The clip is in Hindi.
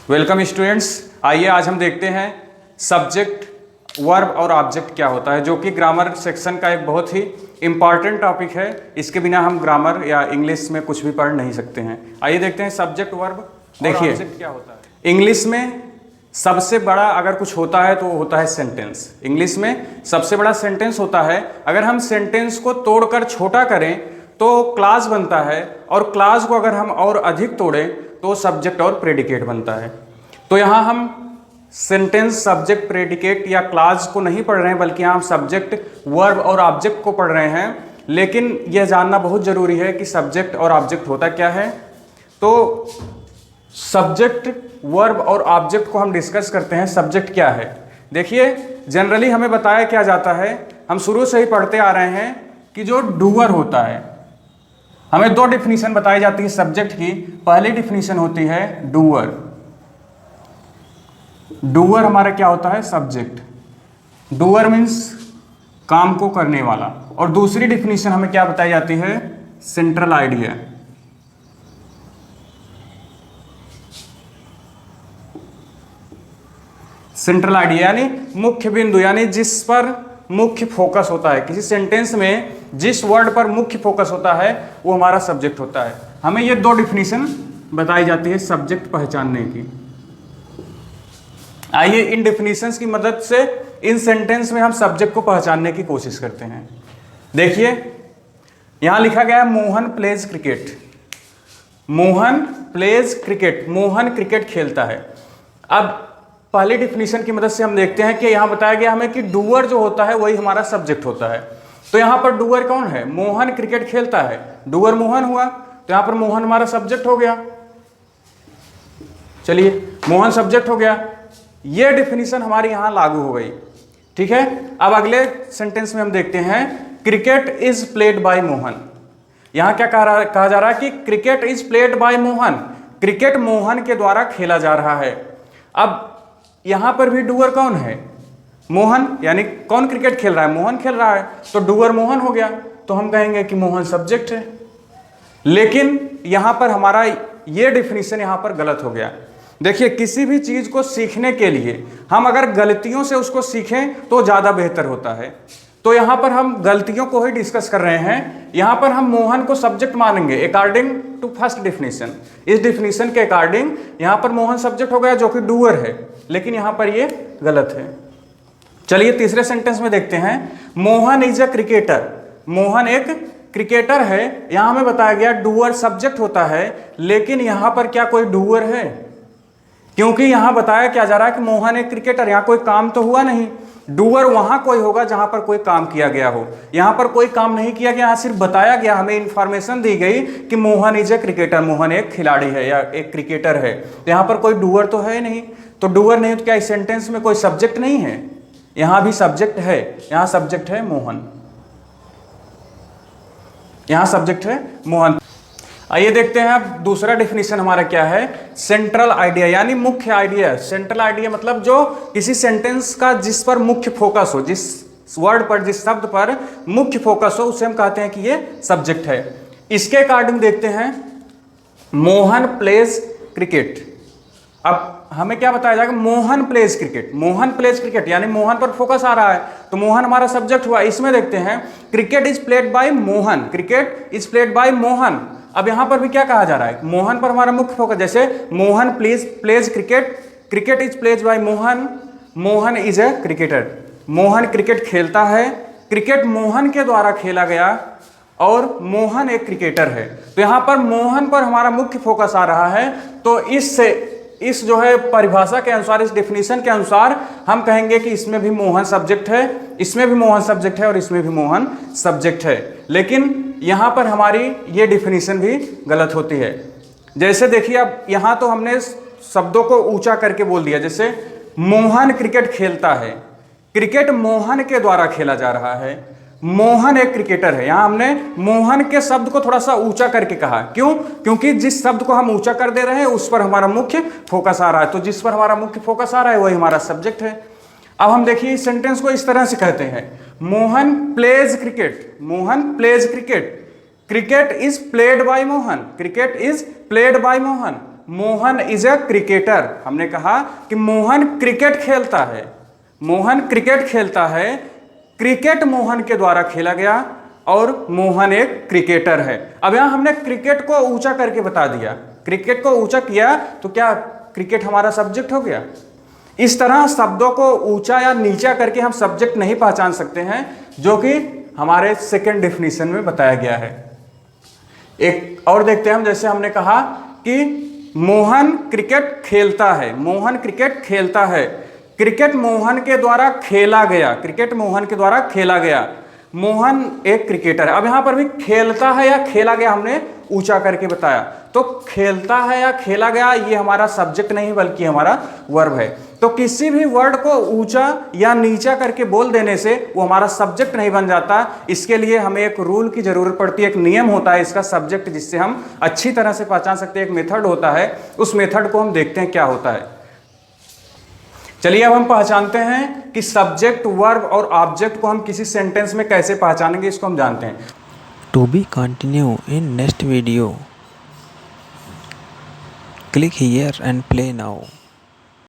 Welcome students. आइए आज हम देखते हैं सब्जेक्ट, वर्ब और ऑब्जेक्ट क्या होता है, जो कि ग्रामर सेक्शन का एक बहुत ही इम्पॉर्टेंट टॉपिक है। इसके बिना हम ग्रामर या इंग्लिश में कुछ भी पढ़ नहीं सकते हैं। आइए देखते हैं सब्जेक्ट, वर्ब। देखिए ऑब्जेक्ट क्या होता है। इंग्लिश में सबसे बड़ा अगर कुछ होता है तो वो होता है सेंटेंस। इंग्लिश में सबसे बड़ा सेंटेंस होता है। अगर हम सेंटेंस को तोड़कर छोटा करें तो क्लास बनता है, और क्लास को अगर हम और अधिक तोड़ें तो सब्जेक्ट और प्रेडिकेट बनता है। तो यहाँ हम सेंटेंस, सब्जेक्ट, प्रेडिकेट या क्लास को नहीं पढ़ रहे हैं, बल्कि यहाँ हम सब्जेक्ट, वर्ब और ऑब्जेक्ट को पढ़ रहे हैं। लेकिन यह जानना बहुत ज़रूरी है कि सब्जेक्ट और ऑब्जेक्ट होता क्या है। तो सब्जेक्ट, वर्ब और ऑब्जेक्ट को हम डिस्कस करते हैं। सब्जेक्ट क्या है? देखिए जनरली हमें बताया क्या जाता है, हम शुरू से ही पढ़ते आ रहे हैं कि जो डूअर होता है, हमें दो डिफिनीशन बताई जाती है सब्जेक्ट की। पहली डिफिनीशन होती है डूअर। डूअर हमारा क्या होता है? सब्जेक्ट। डूअर मीन्स काम को करने वाला। और दूसरी डिफिनीशन हमें क्या बताई जाती है? Central idea. सेंट्रल आइडिया यानी मुख्य बिंदु, यानी जिस पर मुख्य फोकस होता है। किसी सेंटेंस में जिस वर्ड पर मुख्य फोकस होता है वो हमारा सब्जेक्ट होता है। हमें ये दो डिफिनीशन बताई जाती है सब्जेक्ट पहचानने की। आइए इन डिफिनीशंस की मदद से इन सेंटेंस में हम सब्जेक्ट को पहचानने की कोशिश करते हैं। देखिए यहां लिखा गया है Mohan pledge cricket. Mohan pledge cricket, Mohan cricket खेलता है। अब पहली डिफिनीशन की मदद से हम देखते हैं कि यहां बताया गया हमें कि डूअर जो होता है वही हमारा सब्जेक्ट होता है। तो यहां पर डूअर कौन है? मोहन क्रिकेट खेलता है। डूअर मोहन हुआ, तो यहां पर मोहन हमारा सब्जेक्ट हो गया। चलिए मोहन सब्जेक्ट हो गया। यह डिफिनीशन हमारी यहां लागू हो गई। ठीक है, अब अगले सेंटेंस में हम देखते हैं cricket is played by Mohan. यहां क्या कहा जा रहा है कि cricket is played by Mohan. Cricket Mohan के द्वारा खेला जा रहा है। अब यहां पर भी डूअर कौन है? मोहन, यानी कौन क्रिकेट खेल रहा है? मोहन खेल रहा है, तो डूअर मोहन हो गया। तो हम कहेंगे कि मोहन सब्जेक्ट है। लेकिन यहां पर हमारा ये डिफिनीशन यहां पर गलत हो गया। देखिए किसी भी चीज को सीखने के लिए हम अगर गलतियों से उसको सीखें तो ज्यादा बेहतर होता है। तो यहां पर हम गलतियों को ही डिस्कस कर रहे हैं। यहां पर हम मोहन को सब्जेक्ट मानेंगे अकॉर्डिंग टू फर्स्ट डिफिनीशन। इस डिफिनीशन के अकॉर्डिंग यहां पर मोहन सब्जेक्ट हो गया, जो कि डूअर है। लेकिन यहां पर ये गलत है। चलिए तीसरे सेंटेंस में देखते हैं Mohan is a cricketer. Mohan एक क्रिकेटर है। यहां हमें बताया गया डूअर सब्जेक्ट होता है, लेकिन यहां पर क्या कोई डूअर है? क्योंकि यहां बताया क्या जा रहा है कि मोहन एक क्रिकेटर, यहां कोई काम तो हुआ नहीं। डूअर वहां कोई होगा जहां पर कोई काम किया गया हो। यहां पर कोई काम नहीं किया गया, यहां सिर्फ बताया गया, हमें इंफॉर्मेशन दी गई कि Mohan is a cricketer, Mohan एक खिलाड़ी है या एक क्रिकेटर है। तो यहां पर कोई डूअर तो है नहीं। तो डूअर नहीं तो क्या इस सेंटेंस में कोई सब्जेक्ट नहीं है? यहां भी सब्जेक्ट है। यहां सब्जेक्ट है मोहन। यहां सब्जेक्ट है मोहन। आइए देखते हैं अब दूसरा डिफिनीशन हमारा क्या है? सेंट्रल आइडिया, यानी मुख्य आइडिया। सेंट्रल आइडिया मतलब जो किसी सेंटेंस का जिस पर मुख्य फोकस हो, जिस वर्ड पर, जिस शब्द पर मुख्य फोकस हो, उसे हम कहते हैं कि ये सब्जेक्ट है। इसके अकॉर्डिंग देखते हैं मोहन प्लेज क्रिकेट। अब हमें क्या बताया जाएगा? Mohan pledge cricket. Mohan pledge cricket यानी मोहन पर फोकस आ रहा है, तो मोहन हमारा सब्जेक्ट हुआ। इसमें देखते हैं cricket is played by Mohan. Cricket is played by Mohan. अब यहां पर भी क्या कहा जा रहा है? मोहन पर हमारा मुख्य फोकस, जैसे Mohan pledge cricket, cricket is played by Mohan, Mohan is a cricketer. Mohan cricket खेलता है, क्रिकेट मोहन के द्वारा खेला गया, और मोहन एक क्रिकेटर है। तो यहां पर मोहन पर हमारा मुख्य फोकस आ रहा है। तो इस जो है परिभाषा के अनुसार, इस डिफिनीशन के अनुसार हम कहेंगे कि इसमें भी मोहन सब्जेक्ट है, इसमें भी मोहन सब्जेक्ट है, और इसमें भी मोहन सब्जेक्ट है। लेकिन यहां पर हमारी ये डिफिनीशन भी गलत होती है। जैसे देखिए अब यहां तो हमने शब्दों को ऊंचा करके बोल दिया, जैसे मोहन क्रिकेट खेलता है, क्रिकेट मोहन के द्वारा खेला जा रहा है, मोहन एक क्रिकेटर है। यहां हमने मोहन के शब्द को थोड़ा सा ऊंचा करके कहा। क्यों? क्योंकि जिस शब्द को हम ऊंचा कर दे रहे हैं उस पर हमारा मुख्य फोकस आ रहा है। तो जिस पर हमारा मुख्य फोकस आ रहा है वही हमारा सब्जेक्ट है। अब हम देखिए इस सेंटेंस को इस तरह से कहते हैं, Mohan pledge cricket, Mohan pledge cricket, cricket is played by Mohan, cricket is played by Mohan. Mohan is a cricketer. हमने कहा कि मोहन क्रिकेट खेलता है, मोहन क्रिकेट खेलता है, क्रिकेट मोहन के द्वारा खेला गया और मोहन एक क्रिकेटर है। अब यहां हमने क्रिकेट को ऊंचा करके बता दिया, क्रिकेट को ऊंचा किया तो क्या क्रिकेट हमारा सब्जेक्ट हो गया। इस तरह शब्दों को ऊंचा या नीचा करके हम सब्जेक्ट नहीं पहचान सकते हैं, जो कि हमारे सेकंड डेफिनेशन में बताया गया है। एक और देखते हैं हम, जैसे हमने कहा कि मोहन क्रिकेट खेलता है, मोहन क्रिकेट खेलता है, क्रिकेट मोहन के द्वारा खेला गया, क्रिकेट मोहन के द्वारा खेला गया, मोहन एक क्रिकेटर है। अब यहां पर भी खेलता है या खेला गया हमने ऊंचा करके बताया, तो खेलता है या खेला गया ये हमारा सब्जेक्ट नहीं बल्कि हमारा वर्ब है। तो किसी भी वर्ड को ऊंचा या नीचा करके बोल देने से वो हमारा सब्जेक्ट नहीं बन जाता। इसके लिए हमें एक रूल की जरूरत पड़ती है, एक नियम होता है इसका सब्जेक्ट, जिससे हम अच्छी तरह से पहचान सकते हैं। एक मेथड होता है, उस मेथड को हम देखते हैं क्या होता है। चलिए अब हम पहचानते हैं कि सब्जेक्ट, वर्ब और ऑब्जेक्ट को हम किसी सेंटेंस में कैसे पहचानेंगे, इसको हम जानते हैं। To be continue in next video. Click here and play now.